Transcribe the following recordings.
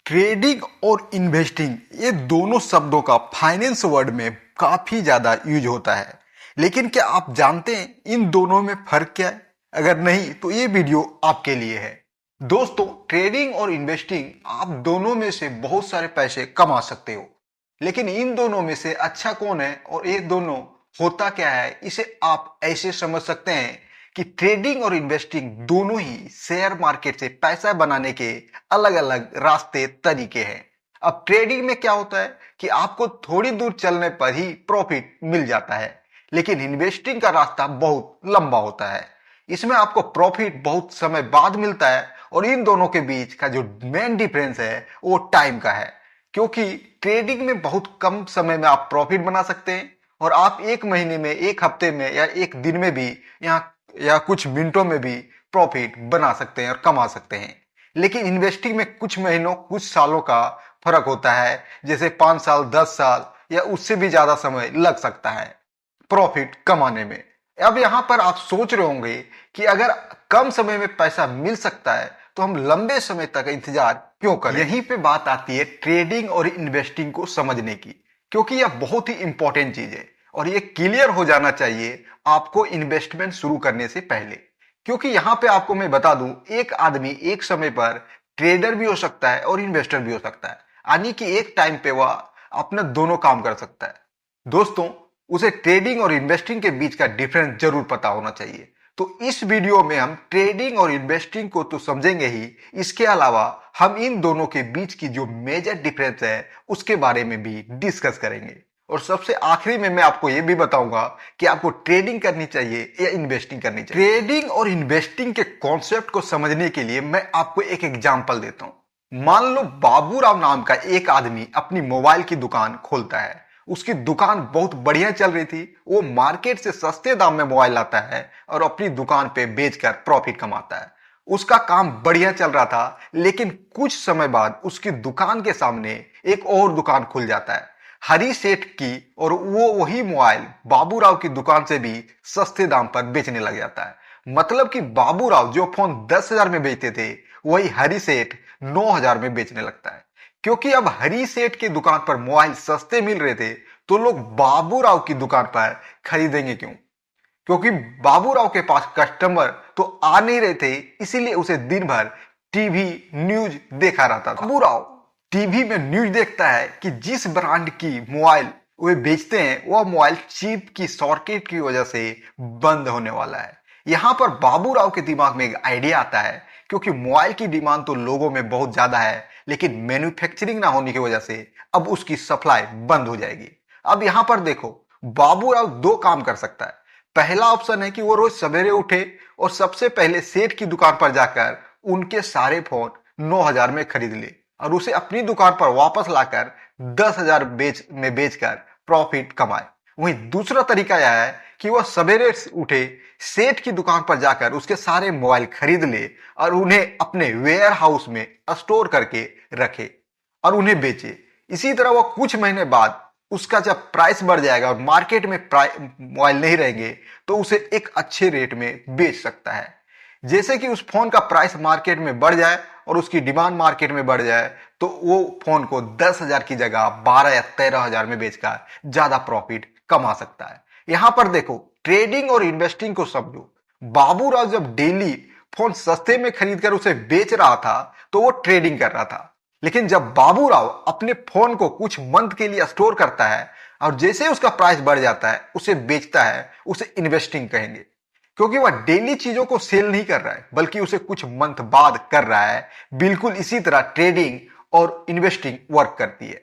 Trading और investing ये दोनों शब्दों का फाइनेंस वर्ड में काफी ज्यादा यूज होता है। लेकिन क्या आप जानते हैं इन दोनों में फर्क क्या है? अगर नहीं तो ये वीडियो आपके लिए है। दोस्तों, ट्रेडिंग और इन्वेस्टिंग आप दोनों में से बहुत सारे पैसे कमा सकते हो, लेकिन इन दोनों में से अच्छा कौन है और ये दोनों होता क्या है, इसे आप ऐसे समझ सकते हैं कि ट्रेडिंग और इन्वेस्टिंग दोनों ही शेयर मार्केट से पैसा बनाने के अलग अलग रास्ते तरीके हैं। अब ट्रेडिंग में क्या होता है कि आपको थोड़ी दूर चलने पर ही प्रॉफिट मिल जाता है, लेकिन इन्वेस्टिंग का रास्ता बहुत लंबा होता है। इसमें आपको प्रॉफिट बहुत समय बाद मिलता है और इन दोनों के बीच का जो मेन डिफरेंस है वो टाइम का है, क्योंकि ट्रेडिंग में बहुत कम समय में आप प्रॉफिट बना सकते हैं और आप एक महीने में, एक हफ्ते में या एक दिन में भी या कुछ मिनटों में भी प्रॉफिट बना सकते हैं और कमा सकते हैं। लेकिन इन्वेस्टिंग में कुछ महीनों, कुछ सालों का फर्क होता है, जैसे 5 साल, 10 साल या उससे भी ज्यादा समय लग सकता है प्रॉफिट कमाने में। अब यहां पर आप सोच रहे होंगे कि अगर कम समय में पैसा मिल सकता है तो हम लंबे समय तक इंतजार क्यों करें? यहीं पे बात आती है ट्रेडिंग और इन्वेस्टिंग को समझने की, क्योंकि यह बहुत ही इंपॉर्टेंट चीज है और ये क्लियर हो जाना चाहिए आपको इन्वेस्टमेंट शुरू करने से पहले। क्योंकि यहां पे आपको मैं बता दूं, एक आदमी एक समय पर ट्रेडर भी हो सकता है और इन्वेस्टर भी हो सकता है, यानी कि एक टाइम पे वह अपना दोनों काम कर सकता है। दोस्तों, उसे ट्रेडिंग और इन्वेस्टिंग के बीच का डिफरेंस जरूर पता होना चाहिए। तो इस वीडियो में हम ट्रेडिंग और इन्वेस्टिंग को तो समझेंगे ही, इसके अलावा हम इन दोनों के बीच की जो मेजर डिफरेंस है उसके बारे में भी डिस्कस करेंगे। और सबसे आखिरी में मैं आपको यह भी बताऊंगा कि आपको ट्रेडिंग करनी चाहिए या इन्वेस्टिंग करनी चाहिए। ट्रेडिंग और इन्वेस्टिंग के कॉन्सेप्ट को समझने के लिए मैं आपको एक एग्जांपल देता हूं। मान लो बाबूराव नाम का एक आदमी अपनी मोबाइल की दुकान खोलता है। उसकी दुकान बहुत बढ़िया चल रही थी, वो मार्केट से सस्ते दाम में मोबाइल लाता है और अपनी दुकान पे बेचकर प्रॉफिट कमाता है। उसका काम बढ़िया चल रहा था, लेकिन कुछ समय बाद उसकी दुकान के सामने एक और दुकान खुल जाता है, हरी सेठ की, और वो वही मोबाइल बाबूराव की दुकान से भी सस्ते दाम पर बेचने लग जाता है। मतलब कि बाबूराव जो फोन 10,000 में बेचते थे, वही हरी सेठ 9,000 में बेचने लगता है। क्योंकि अब हरी सेठ की दुकान पर मोबाइल सस्ते मिल रहे थे, तो लोग बाबूराव की दुकान पर खरीदेंगे क्यों? क्योंकि बाबूराव के पास कस्टमर तो आ नहीं रहे थे, इसीलिए उसे दिन भर टीवी न्यूज देखा रहता था। बाबूराव टीवी में न्यूज देखता है कि जिस ब्रांड की मोबाइल वे बेचते हैं वह मोबाइल चिप की शॉर्टेज की वजह से बंद होने वाला है। यहां पर बाबूराव के दिमाग में एक आइडिया आता है, क्योंकि मोबाइल की डिमांड तो लोगों में बहुत ज्यादा है, लेकिन मैन्युफैक्चरिंग ना होने की वजह से अब उसकी सप्लाई बंद हो जाएगी। अब यहां पर देखो, बाबूराव दो काम कर सकता है। पहला ऑप्शन है कि वो रोज सवेरे उठे और सबसे पहले सेठ की दुकान पर जाकर उनके सारे फोन 9,000 में खरीद ले और उसे अपनी दुकान पर वापस लाकर 10,000 बेचकर प्रॉफिट कमाए। वहीं दूसरा तरीका यह है कि वह सवेरे उठे, सेठ की दुकान पर जाकर उसके सारे मोबाइल खरीद ले और उन्हें अपने वेयर हाउस में स्टोर करके रखे और उन्हें बेचे। इसी तरह वह कुछ महीने बाद उसका जब प्राइस बढ़ जाएगा और मार्केट में मोबाइल नहीं रहेंगे, तो उसे एक अच्छे रेट में बेच सकता है। जैसे कि उस फोन का प्राइस मार्केट में बढ़ जाए और उसकी डिमांड मार्केट में बढ़ जाए, तो वो फोन को 10,000 की जगह 12 या 13,000 में बेचकर ज्यादा प्रॉफिट कमा सकता है। यहां पर देखो, ट्रेडिंग और इन्वेस्टिंग को समझो। बाबूराव जब डेली फोन सस्ते में खरीदकर उसे बेच रहा था, तो वो ट्रेडिंग कर रहा था। लेकिन जब बाबूराव अपने फोन को कुछ मंथ के लिए स्टोर करता है और जैसे उसका प्राइस बढ़ जाता है उसे बेचता है, उसे इन्वेस्टिंग कहेंगे, क्योंकि वह डेली चीजों को सेल नहीं कर रहा है बल्कि उसे कुछ मंथ बाद कर रहा है। बिल्कुल इसी तरह ट्रेडिंग और इन्वेस्टिंग वर्क करती है।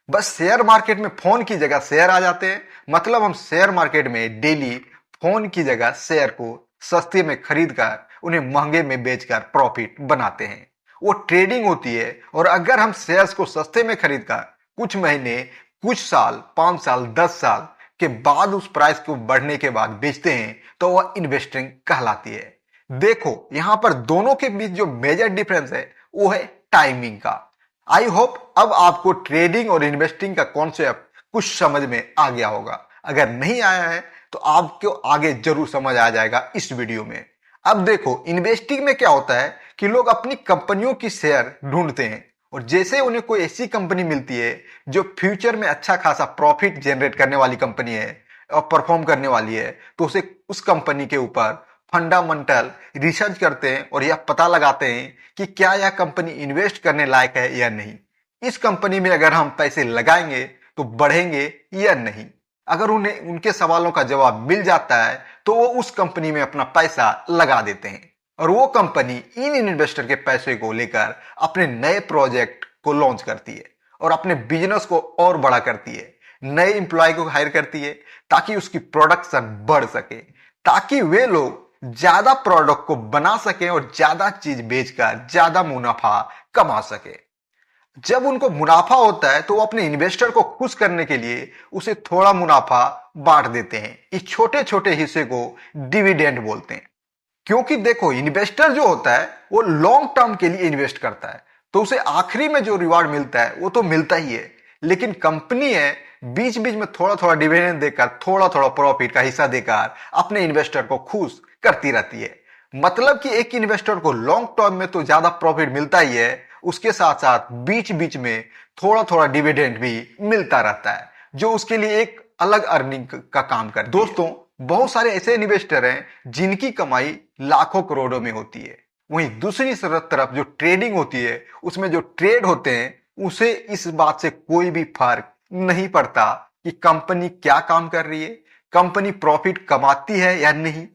बस शेयर मार्केट में फोन की जगह शेयर आ जाते हैं। मतलब हम शेयर मार्केट में डेली फोन की जगह शेयर को सस्ते में खरीद कर उन्हें महंगे में बेचकर प्रॉफिट बनाते हैं, वो ट्रेडिंग होती है। और अगर हम शेयर्स को सस्ते में खरीद कर कुछ महीने, कुछ साल, 5 साल, 10 साल के बाद उस प्राइस को बढ़ने के बाद बेचते हैं, तो वह इन्वेस्टिंग कहलाती है। देखो, यहां पर दोनों के बीच जो मेजर डिफरेंस है वो है टाइमिंग का। आई होप अब आपको ट्रेडिंग और इन्वेस्टिंग का कॉन्सेप्ट कुछ समझ में आ गया होगा। अगर नहीं आया है तो आपको आगे जरूर समझ आ जाएगा इस वीडियो में। अब देखो, इन्वेस्टिंग में क्या होता है कि लोग अपनी कंपनियों की शेयर ढूंढते हैं और जैसे उन्हें कोई ऐसी कंपनी मिलती है जो फ्यूचर में अच्छा खासा प्रॉफिट जनरेट करने वाली कंपनी है और परफॉर्म करने वाली है, तो उसे उस कंपनी के ऊपर फंडामेंटल रिसर्च करते हैं और यह पता लगाते हैं कि क्या यह कंपनी इन्वेस्ट करने लायक है या नहीं। इस कंपनी में अगर हम पैसे लगाएंगे तो बढ़ेंगे या नहीं। अगर उन्हें उनके सवालों का जवाब मिल जाता है तो वो उस कंपनी में अपना पैसा लगा देते हैं और वो कंपनी इन इन्वेस्टर के पैसे को लेकर अपने नए प्रोजेक्ट को लॉन्च करती है और अपने बिजनेस को और बड़ा करती है, नए एम्प्लॉय को हायर करती है ताकि उसकी प्रोडक्शन बढ़ सके, ताकि वे लोग ज्यादा प्रोडक्ट को बना सके और ज्यादा चीज बेचकर ज्यादा मुनाफा कमा सके। जब उनको मुनाफा होता है तो वो अपने इन्वेस्टर को खुश करने के लिए उसे थोड़ा मुनाफा बांट देते हैं। इस छोटे छोटे हिस्से को डिविडेंड बोलते हैं। क्योंकि देखो, इन्वेस्टर जो होता है वो लॉन्ग टर्म के लिए इन्वेस्ट करता है, तो उसे आखिरी में जो रिवार्ड मिलता है वो तो मिलता ही है। लेकिन कंपनी है बीच बीच में थोड़ा थोड़ा डिविडेंड देकर, थोड़ा थोड़ा प्रॉफिट का हिस्सा देकर अपने इन्वेस्टर को खुश करती रहती है। मतलब कि एक इन्वेस्टर को लॉन्ग टर्म में तो ज्यादा प्रॉफिट मिलता ही है, उसके साथ साथ बीच बीच में थोड़ा थोड़ा डिविडेंड भी मिलता रहता है, जो उसके लिए एक अलग अर्निंग का काम करता है। दोस्तों, बहुत सारे ऐसे इन्वेस्टर हैं जिनकी कमाई लाखों करोड़ों में होती है। वहीं दूसरी तरफ जो ट्रेडिंग होती है, उसमें जो ट्रेड होते हैं, उसे इस बात से कोई भी फर्क नहीं पड़ता कि कंपनी क्या काम कर रही है, कंपनी प्रॉफिट कमाती है या नहीं,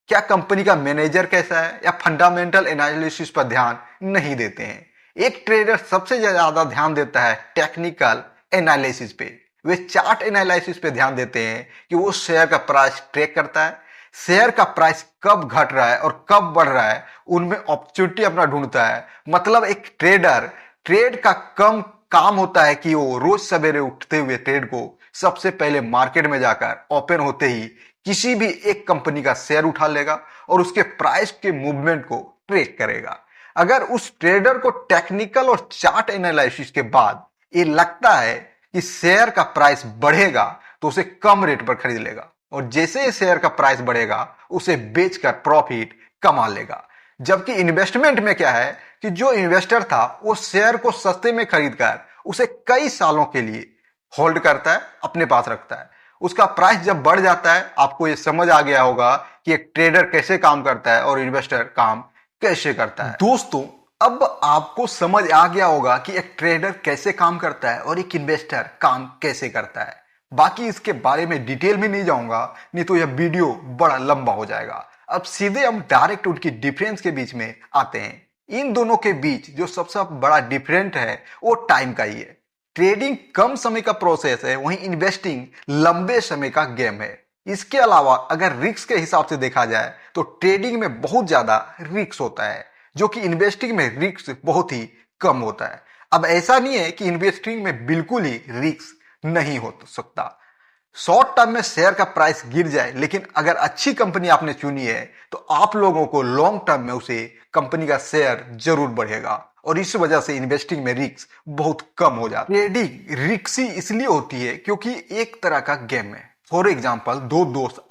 क्या कंपनी का मैनेजर कैसा है, या फंडामेंटल एनालिसिस पर ध्यान नहीं देते हैं। एक ट्रेडर सबसे ज्यादा ध्यान देता है टेक्निकल एनालिसिस पे। वे चार्ट एनालिसिस पे ध्यान देते हैं कि वो शेयर का प्राइस ट्रैक करता है, शेयर का प्राइस कब घट रहा है और कब बढ़ रहा है, उनमें अपॉर्चुनिटी अपना ढूंढता है। मतलब एक ट्रेडर, ट्रेड का कम काम होता है कि वो रोज सवेरे उठते हुए ट्रेड को सबसे पहले मार्केट में जाकर ओपन होते ही किसी भी एक कंपनी का शेयर उठा लेगा और उसके प्राइस के मूवमेंट को ट्रेक करेगा। अगर उस ट्रेडर को टेक्निकल और चार्ट एनालिसिस के बाद ये लगता है कि शेयर का प्राइस बढ़ेगा तो उसे कम रेट पर खरीद लेगा, और जैसे ही शेयर का प्राइस बढ़ेगा उसे बेचकर प्रॉफिट कमा लेगा। जबकि इन्वेस्टमेंट में क्या है कि जो इन्वेस्टर था वो शेयर को सस्ते में खरीदकर उसे कई सालों के लिए होल्ड करता है, अपने पास रखता है। उसका प्राइस जब बढ़ जाता है, आपको ये समझ आ गया होगा कि एक ट्रेडर कैसे काम करता है और इन्वेस्टर काम कैसे करता है। दोस्तों, अब आपको समझ आ गया होगा कि एक ट्रेडर कैसे काम करता है और एक इन्वेस्टर काम कैसे करता है। बाकी इसके बारे में डिटेल में नहीं जाऊंगा, नहीं तो यह वीडियो बड़ा लंबा हो जाएगा। अब सीधे हम डायरेक्ट उनकी डिफरेंस के बीच में आते हैं। इन दोनों के बीच जो सबसे बड़ा डिफरेंट है वो टाइम का ही है। ट्रेडिंग कम समय का प्रोसेस है, वहीं इन्वेस्टिंग लंबे समय का गेम है। इसके अलावा अगर रिस्क के हिसाब से देखा जाए तो ट्रेडिंग में बहुत ज्यादा रिस्क होता है, जो कि इन्वेस्टिंग में रिस्क बहुत ही कम होता है। अब ऐसा नहीं है कि इन्वेस्टिंग में बिल्कुल ही रिस्क नहीं हो सकता। शॉर्ट टर्म में शेयर का प्राइस गिर जाए, लेकिन अगर अच्छी कंपनी आपने चुनी है तो आप लोगों को लॉन्ग टर्म में उसे कंपनी का शेयर जरूर बढ़ेगा, और इस वजह से इन्वेस्टिंग में रिस्क बहुत कम हो जाता है। ट्रेडिंग रिस्की इसलिए होती है क्योंकि एक तरह का गेम है। फॉर एग्जाम्पल, दो दोस्त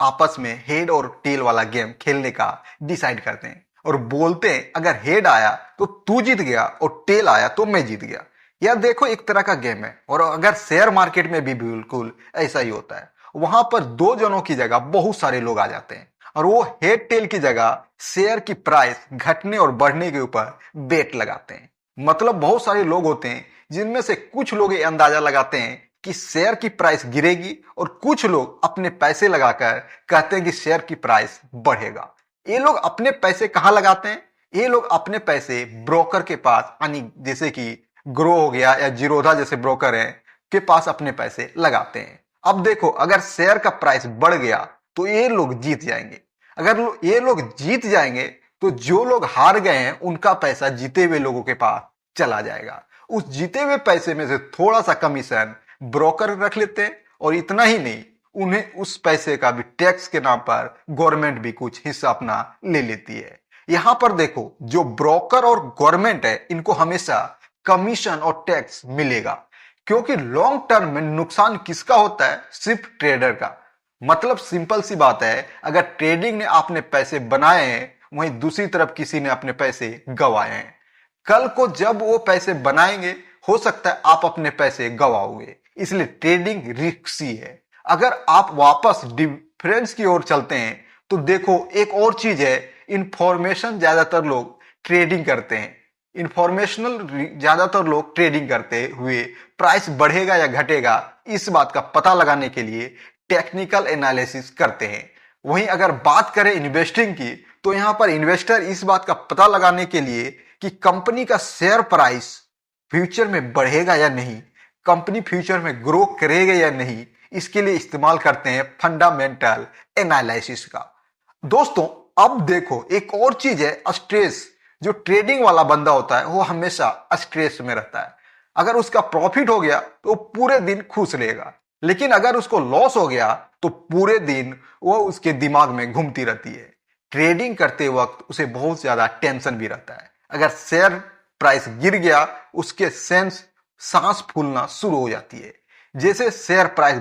आपस में हेड और टेल वाला गेम खेलने का डिसाइड करते हैं और बोलते हैं अगर हेड आया तो तू जीत गया और टेल आया तो मैं जीत गया। यह देखो एक तरह का गेम है। और अगर शेयर मार्केट में भी बिल्कुल ऐसा ही होता है। वहां पर दो जनों की जगह बहुत सारे लोग आ जाते हैं और वो हेड टेल की जगह शेयर की प्राइस घटने और बढ़ने के ऊपर बेट लगाते हैं। मतलब बहुत सारे लोग होते हैं जिनमें से कुछ लोग ये अंदाजा लगाते हैं कि शेयर की प्राइस गिरेगी, और कुछ लोग अपने पैसे लगाकर कहते हैं कि शेयर की प्राइस बढ़ेगा। ये लोग अपने पैसे कहां लगाते हैं? ये लोग अपने पैसे ब्रोकर के पास, यानी जैसे कि ग्रो हो गया या जीरोधा जैसे ब्रोकर हैं, के पास अपने पैसे लगाते हैं। अब देखो, अगर शेयर का प्राइस बढ़ गया तो ये लोग जीत जाएंगे। अगर ये लोग जीत जाएंगे तो जो लोग हार गए हैं उनका पैसा जीते हुए लोगों के पास चला जाएगा। उस जीते हुए पैसे में से थोड़ा सा कमीशन ब्रोकर रख लेते हैं, और इतना ही नहीं, उन्हें उस पैसे का भी टैक्स के नाम पर गवर्नमेंट भी कुछ हिस्सा अपना ले लेती है। यहां पर देखो, जो ब्रोकर और गवर्नमेंट है, इनको हमेशा कमीशन और टैक्स मिलेगा, क्योंकि लॉन्ग टर्म में नुकसान किसका होता है? सिर्फ ट्रेडर का। मतलब सिंपल सी बात है, अगर ट्रेडिंग ने आपने पैसे बनाए हैं, वहीं दूसरी तरफ किसी ने अपने पैसे गंवाए हैं। कल को जब वो पैसे बनाएंगे हो सकता है आप अपने पैसे गवाओगे। इसलिए ट्रेडिंग रिस्की है। अगर आप वापस डिफरेंस की ओर चलते हैं तो देखो एक और चीज है, इंफॉर्मेशन ज्यादातर लोग ट्रेडिंग करते हैं। इंफॉर्मेशनल ज्यादातर लोग ट्रेडिंग करते हुए प्राइस बढ़ेगा या घटेगा इस बात का पता लगाने के लिए टेक्निकल एनालिसिस करते हैं। वहीं अगर बात करें इन्वेस्टिंग की तो यहां पर इन्वेस्टर इस बात का पता लगाने के लिए कि कंपनी का शेयर प्राइस फ्यूचर में बढ़ेगा या नहीं, कंपनी फ्यूचर में ग्रो करेगा या नहीं, इसके लिए इस्तेमाल करते हैं फंडामेंटल एनालिसिस का। दोस्तों अब देखो एक और चीज है स्ट्रेस। जो ट्रेडिंग वाला बंदा होता है वो हमेशा स्ट्रेस में रहता है। अगर उसका प्रॉफिट हो गया तो पूरे दिन खुश रहेगा, लेकिन अगर उसको लॉस हो गया तो पूरे दिन वो उसके दिमाग में घूमती रहती है। ट्रेडिंग करते वक्त उसे बहुत ज्यादा टेंशन भी रहता है। अगर शेयर प्राइस गिर गया उसके सांस फूलना शुरू हो जाती है। जैसे शेयर प्राइस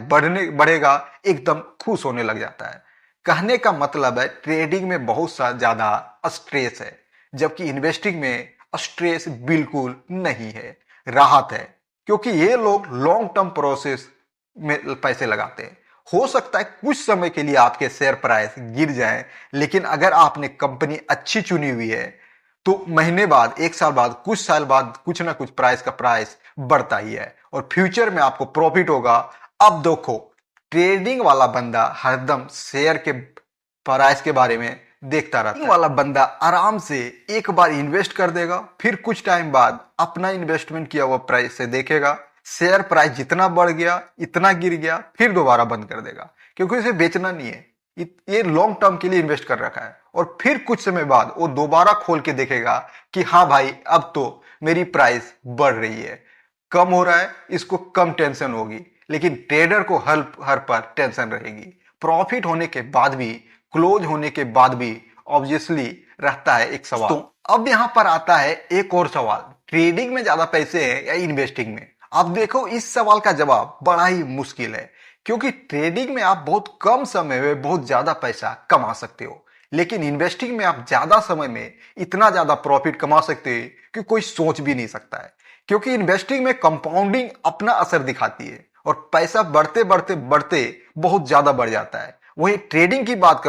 बढ़ेगा एकदम खुश होने लग जाता है। कहने का मतलब है ट्रेडिंग में बहुत सा ज्यादा स्ट्रेस है, जबकि इन्वेस्टिंग में स्ट्रेस बिल्कुल नहीं है, राहत है। क्योंकि ये लोग लॉन्ग टर्म प्रोसेस में पैसे लगाते हैं। हो सकता है कुछ समय के लिए आपके शेयर प्राइस गिर जाए, लेकिन अगर आपने कंपनी अच्छी चुनी हुई है तो महीने बाद, एक साल बाद, कुछ साल बाद कुछ ना कुछ प्राइस का प्राइस बढ़ता ही है और फ्यूचर में आपको प्रॉफिट होगा। अब देखो ट्रेडिंग वाला बंदा हरदम शेयर के प्राइस के बारे में देखता रहता है। वाला बंदा आराम से एक बार इन्वेस्ट कर देगा, फिर कुछ टाइम बाद अपना इन्वेस्टमेंट किया हुआ प्राइस से देखेगा, शेयर प्राइस जितना बढ़ गया इतना गिर गया, फिर दोबारा बंद कर देगा क्योंकि उसे बेचना नहीं है। ये लॉन्ग टर्म के लिए इन्वेस्ट कर रखा है। और फिर कुछ समय बाद वो दोबारा खोल के देखेगा कि हाँ भाई अब तो मेरी प्राइस बढ़ रही है, कम हो रहा है, इसको कम टेंशन होगी। लेकिन ट्रेडर को हर पर टेंशन रहेगी। प्रॉफिट होने के बाद भी, क्लोज होने के बाद भी ऑब्वियसली रहता है एक सवाल। तो अब यहां पर आता है एक और सवाल, ट्रेडिंग में ज्यादा पैसे हैं या इन्वेस्टिंग में? अब देखो इस सवाल का जवाब बड़ा ही मुश्किल है, क्योंकि ट्रेडिंग में आप बहुत कम समय में बहुत ज्यादा पैसा कमा सकते हो, लेकिन इन्वेस्टिंग में आप ज्यादा समय में इतना ज्यादा प्रॉफिट कमा सकते हैं कि कोई सोच भी नहीं सकता है। क्योंकि इन्वेस्टिंग में कंपाउंडिंग अपना असर दिखाती है और पैसा बढ़ते बढ़ते बढ़ते बहुत ज्यादा बढ़ जाता है। वहीं ट्रेडिंग की बात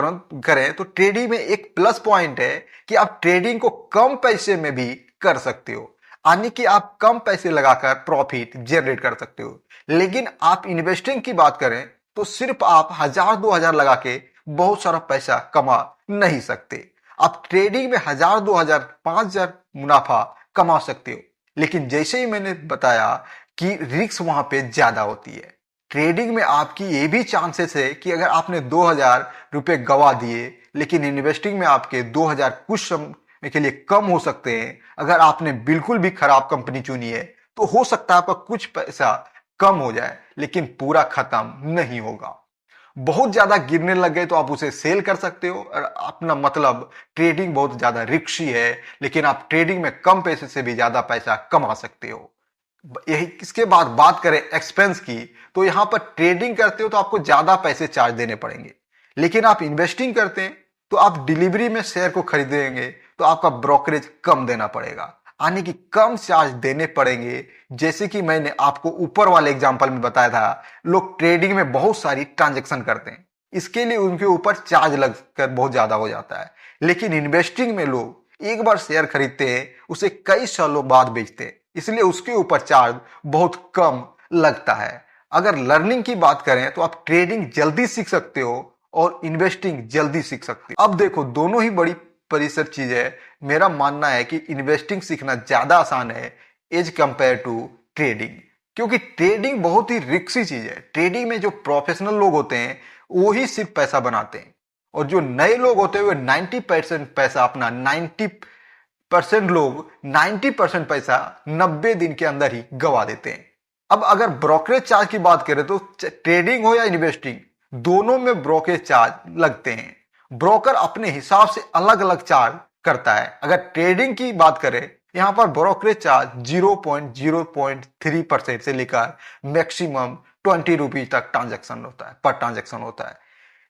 करें तो ट्रेडिंग में एक प्लस पॉइंट है कि आप ट्रेडिंग को कम पैसे में भी कर सकते हो, यानी कि आप कम पैसे लगाकर प्रॉफिट जनरेट कर सकते हो। लेकिन आप इन्वेस्टिंग की बात करें तो सिर्फ आप 1000-2000 लगा के बहुत सारा पैसा कमा नहीं सकते। आप ट्रेडिंग में 1000-2000-5000 मुनाफा कमा सकते हो, लेकिन जैसे ही मैंने बताया कि रिस्क वहां पे ज्यादा होती है। ट्रेडिंग में आपकी ये भी चांसेस है कि अगर आपने 2000 रुपए गवा दिए, लेकिन इन्वेस्टिंग में आपके 2000 कुछ समय के लिए कम हो सकते हैं। अगर आपने बिल्कुल भी खराब कंपनी चुनी है तो हो सकता है आपका कुछ पैसा कम हो जाए, लेकिन पूरा खत्म नहीं होगा। बहुत ज्यादा गिरने लग गए तो आप उसे सेल कर सकते हो। और अपना मतलब ट्रेडिंग बहुत ज्यादा रिस्की है, लेकिन आप ट्रेडिंग में कम पैसे से भी ज्यादा पैसा कमा सकते हो। यही इसके बाद बात करें एक्सपेंस की, तो यहां पर ट्रेडिंग करते हो तो आपको ज्यादा पैसे चार्ज देने पड़ेंगे, लेकिन आप इन्वेस्टिंग करते हैं तो आप डिलीवरी में शेयर को खरीदेंगे तो आपका ब्रोकरेज कम देना पड़ेगा, यानी कि कम चार्ज देने पड़ेंगे। जैसे कि मैंने आपको ऊपर वाले एग्जांपल में बताया था, लोग ट्रेडिंग में बहुत सारी ट्रांजैक्शन करते हैं, इसके लिए उनके ऊपर चार्ज लगकर बहुत ज्यादा हो जाता है। लेकिन इन्वेस्टिंग में लोग एक बार शेयर खरीदते हैं, उसे कई सालों बाद बेचते हैं, इसलिए उसके ऊपर चार्ज बहुत कम लगता है। अगर लर्निंग की बात करें तो आप ट्रेडिंग जल्दी सीख सकते हो और इन्वेस्टिंग जल्दी सीख सकते हो। अब देखो दोनों ही बड़ी परिसर चीज है। मेरा मानना है कि इन्वेस्टिंग सीखना ज्यादा आसान है एज कंपेयर टू ट्रेडिंग, क्योंकि ट्रेडिंग बहुत ही रिस्की चीज है। ट्रेडिंग में जो प्रोफेशनल लोग होते हैं वो ही सिर्फ पैसा बनाते हैं, और जो नए लोग होते हैं वो 90% पैसा अपना 90% लोग 90% पैसा 90 दिन के अंदर ही गवा देते हैं। अब अगर ब्रोकरेज चार्ज की बात करें तो ट्रेडिंग हो या इन्वेस्टिंग, दोनों में ब्रोकरेज चार्ज लगते हैं। ब्रोकर अपने हिसाब से अलग अलग चार्ज करता है। अगर ट्रेडिंग की बात करें, यहां पर ब्रोकरेज चार्ज 0.03% से लेकर मैक्सिमम 20 रुपीज तक ट्रांजैक्शन होता है, पर ट्रांजैक्शन होता है।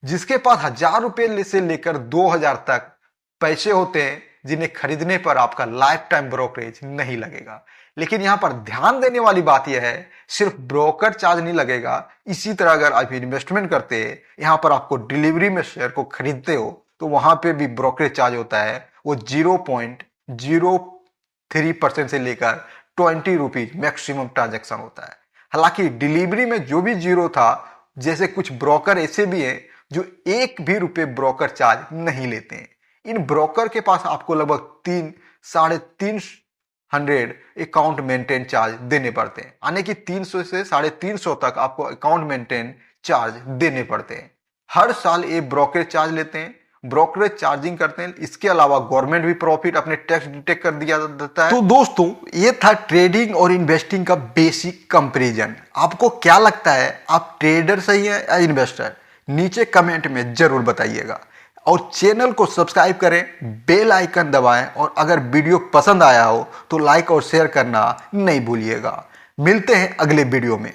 जिसके पास 1000 रुपए से लेकर 2000 तक पैसे होते हैं जिन्हें खरीदने पर आपका लाइफ टाइम ब्रोकरेज नहीं लगेगा। लेकिन यहाँ पर ध्यान देने वाली बात यह है, सिर्फ ब्रोकर चार्ज नहीं लगेगा। इसी तरह अगर आप इन्वेस्टमेंट करते हैं, यहाँ पर आपको डिलीवरी में शेयर को खरीदते हो, तो वहां पे भी ब्रोकरेज चार्ज होता है। वो 0.03% से लेकर 20 रुपीज मैक्सिमम ट्रांजेक्शन होता है। हालांकि डिलीवरी में जो भी जीरो था, जैसे कुछ ब्रोकर ऐसे भी हैं जो 1 भी रुपए ब्रोकर चार्ज नहीं लेते हैं। इन ब्रोकर के पास आपको लगभग 300 अकाउंट मेंटेन चार्ज देने पड़ते हैं, यानी कि 300 से 350 तक आपको अकाउंट मेंटेन चार्ज देने पड़ते हैं। हर साल ये ब्रोकरेज चार्ज लेते हैं, ब्रोकरेज चार्जिंग करते हैं। इसके अलावा गवर्नमेंट भी प्रॉफिट अपने टैक्स डिटेक्ट कर दिया जाता है। तो दोस्तों, ये था ट्रेडिंग और इन्वेस्टिंग का बेसिक कंपैरिजन। आपको क्या लगता है, आप ट्रेडर सही है या इन्वेस्टर? नीचे कमेंट में जरूर बताइएगा और चैनल को सब्सक्राइब करें, बेल आइकन दबाएं और अगर वीडियो पसंद आया हो तो लाइक और शेयर करना नहीं भूलिएगा। मिलते हैं अगले वीडियो में।